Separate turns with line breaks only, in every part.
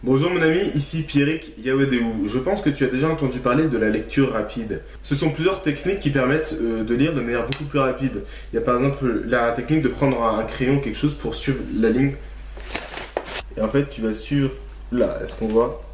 Bonjour mon ami, ici Pierrick Yawedeou. Je pense que tu as déjà entendu parler de la lecture rapide. Ce sont plusieurs techniques qui permettent de lire de manière beaucoup plus rapide. Il y a par exemple la technique de prendre un crayon ou quelque chose pour suivre la ligne. Et en fait, tu vas suivre... Là, est-ce qu'on voit?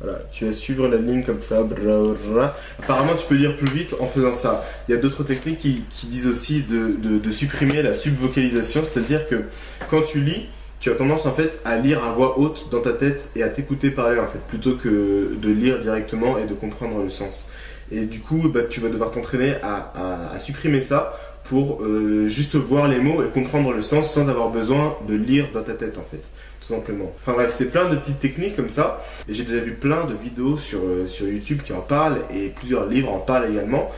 Voilà, tu vas suivre la ligne comme ça. Blablabla. Apparemment, tu peux lire plus vite en faisant ça. Il y a d'autres techniques qui disent aussi de supprimer la subvocalisation, c'est-à-dire que quand tu lis, tu as tendance en fait à lire à voix haute dans ta tête et à t'écouter parler en fait, plutôt que de lire directement et de comprendre le sens. Et du coup, bah, tu vas devoir t'entraîner à supprimer ça pour juste voir les mots et comprendre le sens sans avoir besoin de lire dans ta tête en fait, tout simplement. Enfin bref, c'est plein de petites techniques comme ça. Et j'ai déjà vu plein de vidéos sur YouTube qui en parlent et plusieurs livres en parlent également.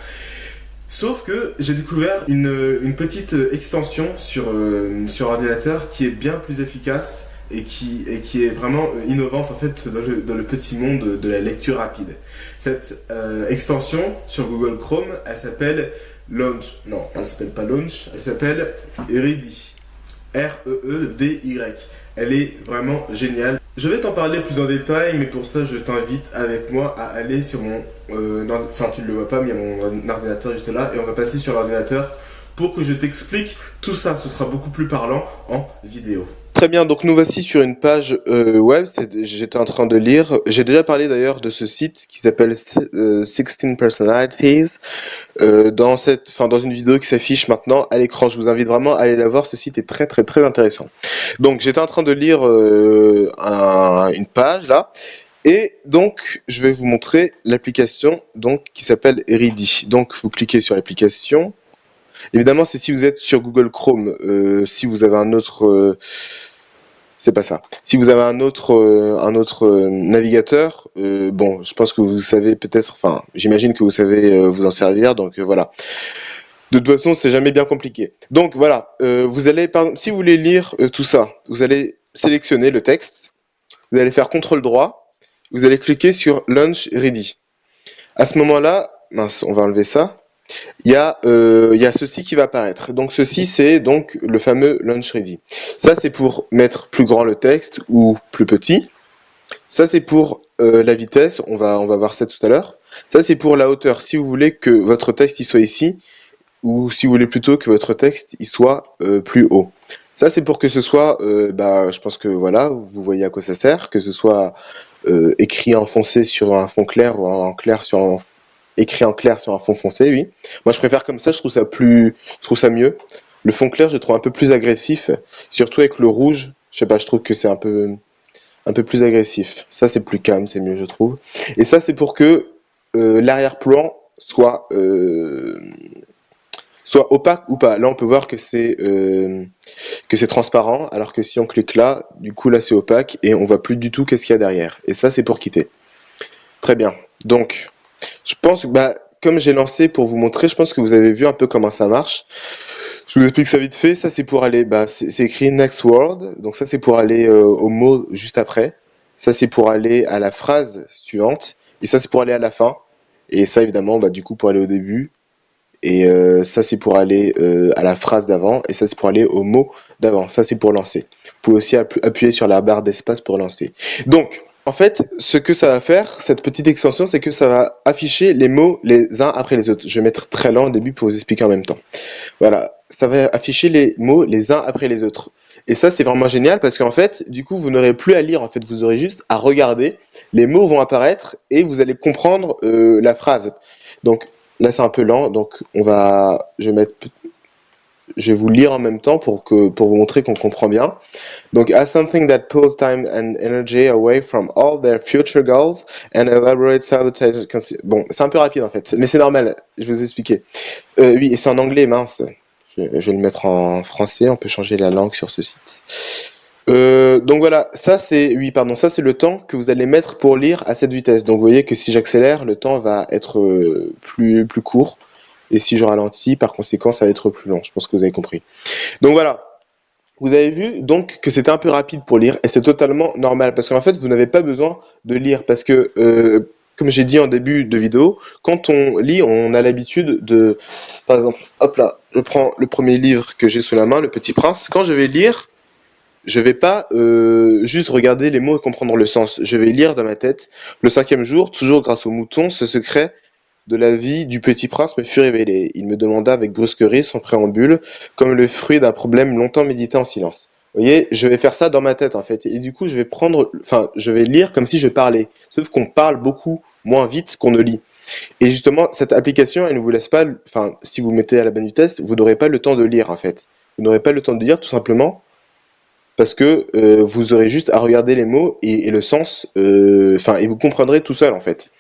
Sauf que j'ai découvert une petite extension sur ordinateur qui est bien plus efficace et qui est vraiment innovante en fait dans le petit monde de la lecture rapide. Cette extension sur Google Chrome, elle s'appelle Launch. Non, elle s'appelle pas Launch, elle s'appelle Ready. R-E-E-D-Y. Elle est vraiment géniale. Je vais t'en parler plus en détail, mais pour ça, je t'invite avec moi à aller sur mon... Enfin, tu ne le vois pas, mais il y a mon ordinateur juste là, et on va passer sur l'ordinateur pour que je t'explique tout ça. Ce sera beaucoup plus parlant en vidéo. Très bien, donc nous voici sur une page web, j'étais en train de lire, j'ai déjà parlé d'ailleurs de ce site qui s'appelle 16 Personalities, dans une vidéo qui s'affiche maintenant à l'écran. Je vous invite vraiment à aller la voir, ce site est très très très intéressant. Donc j'étais en train de lire une page là, et donc je vais vous montrer l'application donc qui s'appelle Ready. Donc vous cliquez sur l'application. Évidemment, c'est si vous êtes sur Google Chrome. Si vous avez un autre, c'est pas ça. Si vous avez un autre navigateur, bon, je pense que vous savez peut-être, enfin, j'imagine que vous savez vous en servir. Donc voilà. De toute façon, c'est jamais bien compliqué. Donc voilà, vous allez, si vous voulez lire tout ça, vous allez sélectionner le texte, vous allez faire CTRL droit, vous allez cliquer sur Launch Ready. À ce moment-là, mince, on va enlever ça. Il y a ceci qui va apparaître. Donc ceci, c'est donc le fameux Launch Ready. Ça, c'est pour mettre plus grand le texte ou plus petit. Ça, c'est pour la vitesse. On va voir ça tout à l'heure. Ça, c'est pour la hauteur. Si vous voulez que votre texte il soit ici, ou si vous voulez plutôt que votre texte il soit plus haut. Ça, c'est pour que ce soit, je pense que voilà, vous voyez à quoi ça sert, que ce soit écrit en foncé sur un fond clair ou en clair sur un écrit en clair sur un fond foncé, oui. Moi, je préfère comme ça, je trouve ça mieux. Le fond clair, je le trouve un peu plus agressif, surtout avec le rouge. Je sais pas, je trouve que c'est un peu plus agressif. Ça, c'est plus calme, c'est mieux, je trouve. Et ça, c'est pour que l'arrière-plan soit opaque ou pas. Là, on peut voir que c'est transparent, alors que si on clique là, du coup, là, c'est opaque et on voit plus du tout qu'est-ce qu'il y a derrière. Et ça, c'est pour quitter. Très bien. Donc, je pense que, comme j'ai lancé pour vous montrer, je pense que vous avez vu un peu comment ça marche. Je vous explique ça vite fait. Ça, c'est pour aller, c'est écrit next word. Donc ça, c'est pour aller au mot juste après. Ça, c'est pour aller à la phrase suivante. Et ça, c'est pour aller à la fin. Et ça, évidemment, du coup, pour aller au début. Et ça, c'est pour aller à la phrase d'avant. Et ça, c'est pour aller au mot d'avant. Ça, c'est pour lancer. Vous pouvez aussi appuyer sur la barre d'espace pour lancer. Donc, en fait, ce que ça va faire, cette petite extension, c'est que ça va afficher les mots les uns après les autres. Je vais mettre très lent au début pour vous expliquer en même temps. Voilà, ça va afficher les mots les uns après les autres. Et ça, c'est vraiment génial parce qu'en fait, du coup, vous n'aurez plus à lire. En fait, vous aurez juste à regarder. Les mots vont apparaître et vous allez comprendre la phrase. Donc, là, c'est un peu lent. Donc, je vais vous lire en même temps pour vous montrer qu'on comprend bien. Donc, as something that pulls time and energy away from all their future goals and elaborate sabotage. Bon, c'est un peu rapide en fait, mais c'est normal, je vais vous expliquer. Oui, et c'est en anglais, mince. Je vais le mettre en français, on peut changer la langue sur ce site. Donc voilà, ça c'est le temps que vous allez mettre pour lire à cette vitesse. Donc vous voyez que si j'accélère, le temps va être plus court. Et si je ralentis, par conséquent, ça va être plus long. Je pense que vous avez compris. Donc voilà, vous avez vu donc que c'était un peu rapide pour lire et c'est totalement normal parce qu'en fait vous n'avez pas besoin de lire parce que comme j'ai dit en début de vidéo, quand on lit, on a l'habitude de, par exemple, hop là, je prends le premier livre que j'ai sous la main, Le Petit Prince. Quand je vais lire, je vais pas juste regarder les mots et comprendre le sens. Je vais lire dans ma tête. Le cinquième jour, toujours grâce au mouton, ce secret de la vie du petit prince me fut révélé. Il me demanda avec brusquerie, sans préambule, comme le fruit d'un problème longtemps médité en silence. Vous voyez, je vais faire ça dans ma tête en fait. Et du coup, je vais lire comme si je parlais. Sauf qu'on parle beaucoup moins vite qu'on ne lit. Et justement, cette application, elle ne vous laisse pas, enfin, si vous mettez à la bonne vitesse, vous n'aurez pas le temps de lire en fait. Vous n'aurez pas le temps de lire tout simplement parce que vous aurez juste à regarder les mots et le sens, enfin, et vous comprendrez tout seul en fait.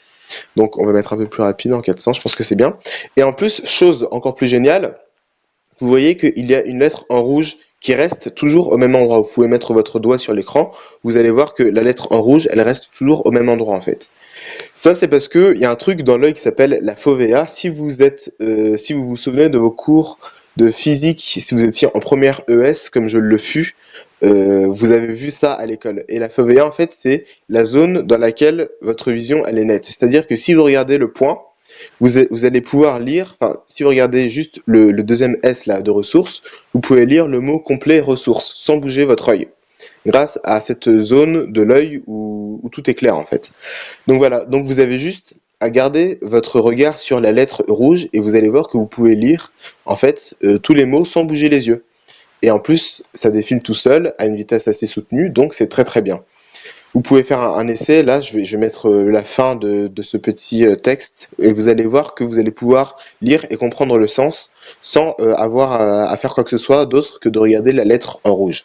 Donc, on va mettre un peu plus rapide en 400, je pense que c'est bien. Et en plus, chose encore plus géniale, vous voyez qu'il y a une lettre en rouge qui reste toujours au même endroit. Vous pouvez mettre votre doigt sur l'écran, vous allez voir que la lettre en rouge, elle reste toujours au même endroit en fait. Ça, c'est parce que il y a un truc dans l'œil qui s'appelle la fovea. Si vous vous souvenez de vos cours de physique, si vous étiez en première ES, comme je le fus, vous avez vu ça à l'école. Et la fovea, en fait, c'est la zone dans laquelle votre vision, elle est nette. C'est-à-dire que si vous regardez le point, vous allez pouvoir lire, enfin, si vous regardez juste le deuxième S là de ressources, vous pouvez lire le mot complet ressources sans bouger votre œil, grâce à cette zone de l'œil où tout est clair en fait. Donc voilà, donc vous avez juste à garder votre regard sur la lettre rouge et vous allez voir que vous pouvez lire en fait tous les mots sans bouger les yeux. Et en plus, ça défile tout seul à une vitesse assez soutenue, donc c'est très très bien. Vous pouvez faire un essai, là je vais mettre la fin de ce petit texte et vous allez voir que vous allez pouvoir lire et comprendre le sens sans avoir à faire quoi que ce soit d'autre que de regarder la lettre en rouge.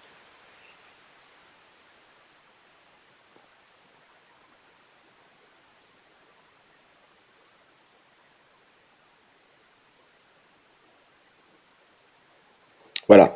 Voilà.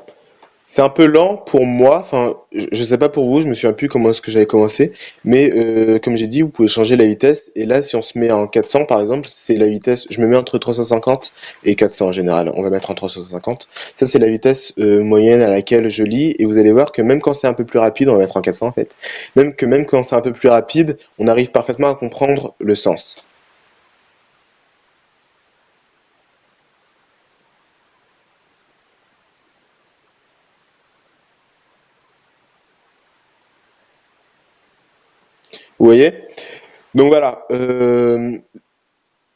C'est un peu lent pour moi, enfin, je sais pas pour vous, je me souviens plus comment est-ce que j'avais commencé, mais comme j'ai dit, vous pouvez changer la vitesse, et là, si on se met en 400 par exemple, c'est la vitesse, je me mets entre 350 et 400 en général, on va mettre en 350, ça c'est la vitesse moyenne à laquelle je lis, et vous allez voir que même quand c'est un peu plus rapide, on va mettre en 400 en fait, même quand c'est un peu plus rapide, on arrive parfaitement à comprendre le sens. Vous voyez? Donc voilà, là,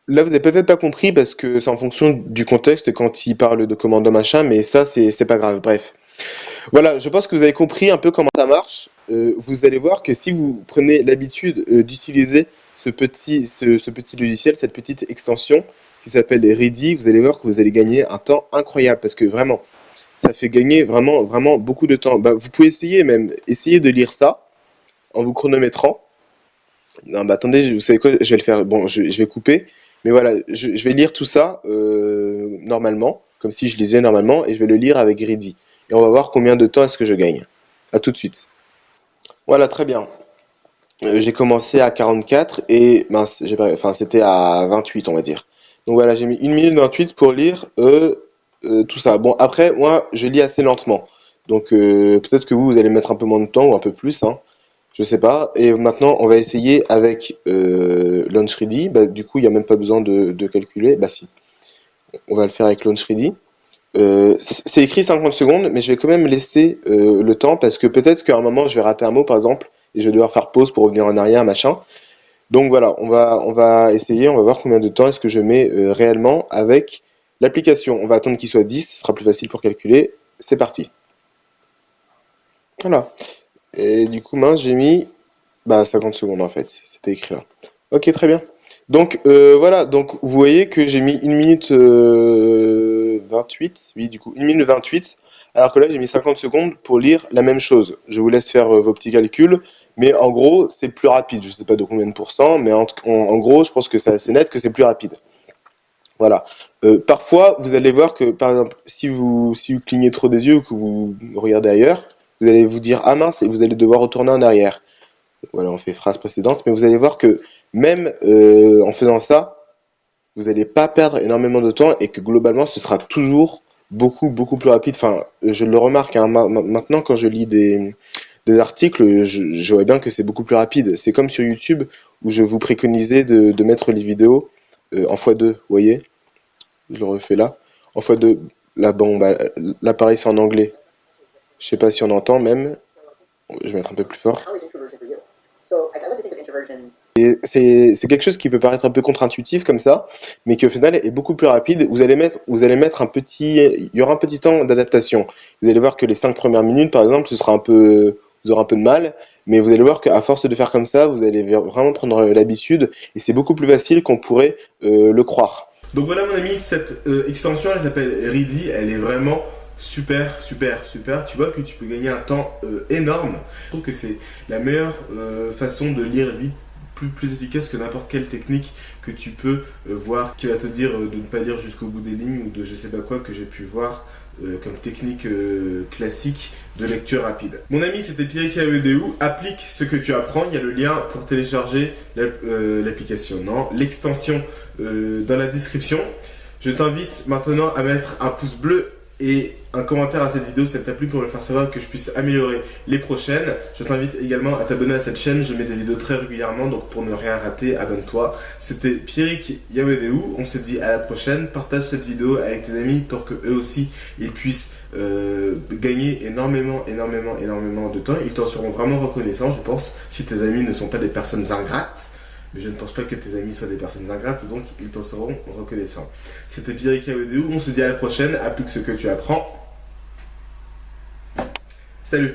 vous avez peut-être pas compris parce que c'est en fonction du contexte quand il parle de commando machin, mais ça, c'est pas grave. Bref. Voilà, je pense que vous avez compris un peu comment ça marche. Vous allez voir que si vous prenez l'habitude d'utiliser ce petit logiciel, cette petite extension qui s'appelle Ready, vous allez voir que vous allez gagner un temps incroyable parce que vraiment, ça fait gagner vraiment, vraiment beaucoup de temps. Bah, vous pouvez essayer même, essayer de lire ça en vous chronométrant. Non, bah attendez, vous savez quoi, je vais le faire. Bon, je vais couper. Mais voilà, je vais lire tout ça normalement, comme si je lisais normalement, et je vais le lire avec Greedy. Et on va voir combien de temps est-ce que je gagne. À tout de suite. Voilà, très bien. J'ai commencé à 44 et mince, enfin, c'était à 28, on va dire. Donc voilà, j'ai mis 1 minute 28 pour lire tout ça. Bon, après, moi, je lis assez lentement. Donc peut-être que vous allez mettre un peu moins de temps ou un peu plus, hein. Je sais pas. Et maintenant, on va essayer avec Launchready. Bah, du coup, il n'y a même pas besoin de calculer. Bah si, on va le faire avec Launchready. C'est écrit 50 secondes, mais je vais quand même laisser le temps parce que peut-être qu'à un moment, je vais rater un mot, par exemple, et je vais devoir faire pause pour revenir en arrière, machin. Donc voilà, on va essayer, on va voir combien de temps est-ce que je mets réellement avec l'application. On va attendre qu'il soit 10, ce sera plus facile pour calculer. C'est parti. Voilà. Et du coup, mince, j'ai mis bah, 50 secondes en fait, c'était écrit là. Ok, très bien. Donc voilà, donc vous voyez que j'ai mis 1 minute 28, oui, du coup, 1 minute 28, alors que là j'ai mis 50 secondes pour lire la même chose. Je vous laisse faire vos petits calculs, mais en gros, c'est plus rapide. Je sais pas de combien de pourcents, mais en gros, je pense que c'est assez net que c'est plus rapide. Voilà. Parfois, vous allez voir que, par exemple, si vous clignez trop des yeux ou que vous regardez ailleurs, vous allez vous dire ah mince et vous allez devoir retourner en arrière. Voilà, on fait phrase précédente, mais vous allez voir que même en faisant ça, vous n'allez pas perdre énormément de temps et que globalement, ce sera toujours beaucoup, beaucoup plus rapide. Enfin, je le remarque hein, maintenant quand je lis des articles, je vois bien que c'est beaucoup plus rapide. C'est comme sur YouTube où je vous préconisais de mettre les vidéos en x2, vous voyez? Je le refais là. En x2, là, bon, bah, là pareil, c'est en anglais. Je sais pas si on entend même.
Je vais mettre un peu plus fort. Et c'est quelque chose qui peut paraître un peu contre-intuitif comme ça, mais qui au final est beaucoup plus rapide. Vous allez mettre il y aura un petit temps d'adaptation. Vous allez voir que les 5 premières minutes, par exemple, vous aurez un peu de mal, mais vous allez voir qu'à force de faire comme ça, vous allez vraiment prendre l'habitude, et c'est beaucoup plus facile qu'on pourrait le croire.
Donc voilà mon ami, cette extension elle s'appelle Ready, elle est vraiment super, super, super. Tu vois que tu peux gagner un temps énorme. Je trouve que c'est la meilleure façon de lire vite, plus efficace que n'importe quelle technique que tu peux voir qui va te dire de ne pas lire jusqu'au bout des lignes ou de je sais pas quoi que j'ai pu voir comme technique classique de lecture rapide. Mon ami, c'était Pierrick AEDU. Applique ce que tu apprends. Il y a le lien pour télécharger l'application, non, l'extension dans la description. Je t'invite maintenant à mettre un pouce bleu et un commentaire à cette vidéo si elle t'a plu pour me le faire savoir que je puisse améliorer les prochaines. Je t'invite également à t'abonner à cette chaîne, je mets des vidéos très régulièrement, donc pour ne rien rater, abonne-toi. C'était Pierrick Yawedeou, on se dit à la prochaine. Partage cette vidéo avec tes amis pour que eux aussi ils puissent gagner énormément de temps. Ils t'en seront vraiment reconnaissants, je pense, si tes amis ne sont pas des personnes ingrates. Mais je ne pense pas que tes amis soient des personnes ingrates, donc ils t'en seront reconnaissants. C'était Pierrick Yawedeou, on se dit à la prochaine, applique ce que tu apprends. Salut!